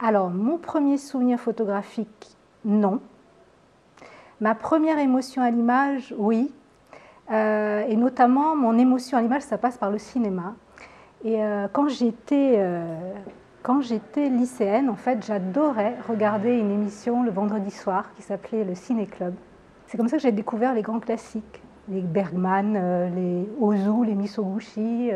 Alors, mon premier souvenir photographique, non. Ma première émotion à l'image, oui. Et notamment, mon émotion à l'image, ça passe par le cinéma. Et quand j'étais lycéenne, en fait, j'adorais regarder une émission le vendredi soir qui s'appelait le Ciné Club. C'est comme ça que j'ai découvert les grands classiques, les Bergman, les Ozu, les Misoguchi,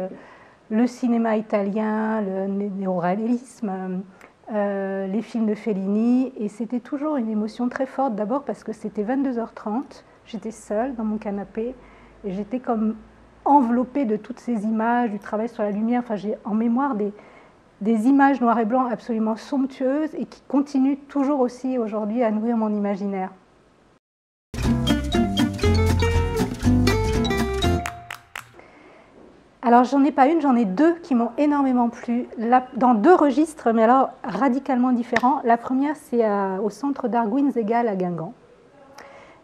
le cinéma italien, le néoréalisme, les films de Fellini. Et c'était toujours une émotion très forte, d'abord parce que c'était 22h30, j'étais seule dans mon canapé et j'étais comme enveloppée de toutes ces images, du travail sur la lumière. Enfin, j'ai en mémoire des images noir et blanc absolument somptueuses et qui continuent toujours aussi aujourd'hui à nourrir mon imaginaire. Alors, j'en ai pas une, j'en ai deux qui m'ont énormément plu, dans deux registres, mais alors radicalement différents. La première, c'est au Centre d'art Gouin-Zegall à Guingamp.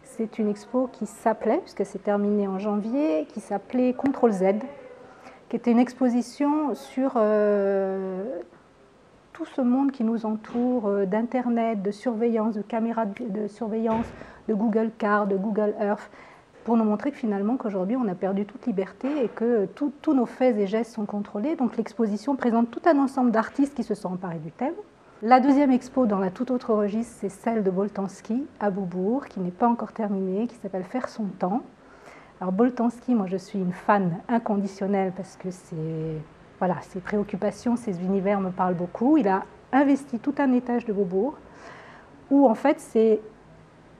C'est une expo qui s'appelait, puisque c'est terminé en janvier, qui s'appelait Contrôle Z, qui était une exposition sur tout ce monde qui nous entoure, d'Internet, de surveillance, de caméras de surveillance, de Google Car, de Google Earth, pour nous montrer que finalement qu'aujourd'hui on a perdu toute liberté et que tous nos faits et gestes sont contrôlés. Donc l'exposition présente tout un ensemble d'artistes qui se sont emparés du thème. La deuxième expo dans la tout autre registre, c'est celle de Boltanski à Beaubourg, qui n'est pas encore terminée, qui s'appelle Faire son temps. Alors Boltanski, moi je suis une fan inconditionnelle parce que voilà, ses préoccupations, ses univers me parlent beaucoup. Il a investi tout un étage de Beaubourg où en fait c'est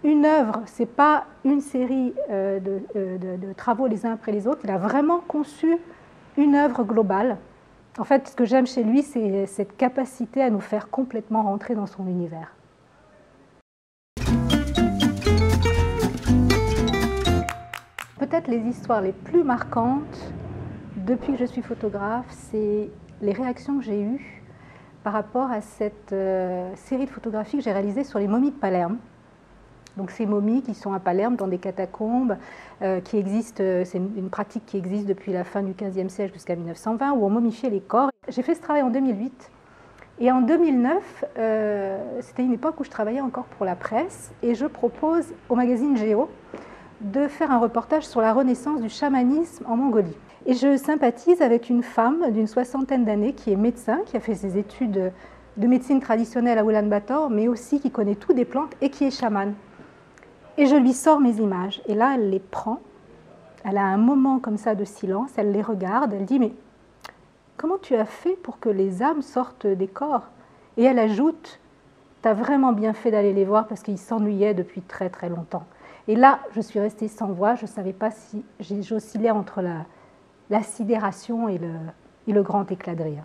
une œuvre, ce n'est pas une série de travaux les uns après les autres. Il a vraiment conçu une œuvre globale. En fait, ce que j'aime chez lui, c'est cette capacité à nous faire complètement rentrer dans son univers. Peut-être les histoires les plus marquantes depuis que je suis photographe, c'est les réactions que j'ai eues par rapport à cette série de photographies que j'ai réalisée sur les momies de Palerme. Donc ces momies qui sont à Palerme dans des catacombes, qui existent, c'est une pratique qui existe depuis la fin du XVe siècle jusqu'à 1920, où on momifiait les corps. J'ai fait ce travail en 2008. Et en 2009, c'était une époque où je travaillais encore pour la presse, et je propose au magazine Géo de faire un reportage sur la renaissance du chamanisme en Mongolie. Et je sympathise avec une femme d'une 60aine d'années qui est médecin, qui a fait ses études de médecine traditionnelle à Oulan-Bator, mais aussi qui connaît tout des plantes et qui est chamane. Et je lui sors mes images. Et là, elle les prend. Elle a un moment comme ça de silence. Elle les regarde. Elle dit « Mais comment tu as fait pour que les âmes sortent des corps ?» Et elle ajoute « T'as vraiment bien fait d'aller les voir parce qu'ils s'ennuyaient depuis très très longtemps. » Et là, je suis restée sans voix. Je ne savais pas si j'oscillais entre la sidération et le grand éclat de rire.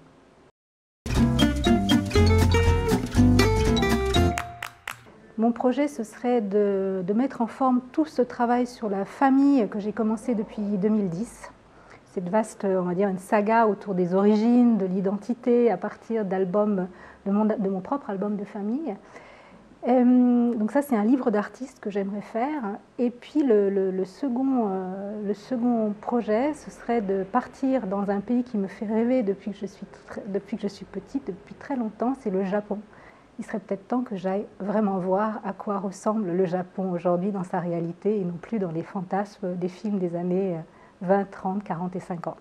Mon projet, ce serait de mettre en forme tout ce travail sur la famille que j'ai commencé depuis 2010. Cette vaste, on va dire, une saga autour des origines, de l'identité, à partir d'albums, de mon propre album de famille. Donc ça, c'est un livre d'artiste que j'aimerais faire. Et puis le second projet, ce serait de partir dans un pays qui me fait rêver depuis que je suis petite, depuis très longtemps, c'est le Japon. Il serait peut-être temps que j'aille vraiment voir à quoi ressemble le Japon aujourd'hui dans sa réalité et non plus dans les fantasmes des films des années 20, 30, 40 et 50.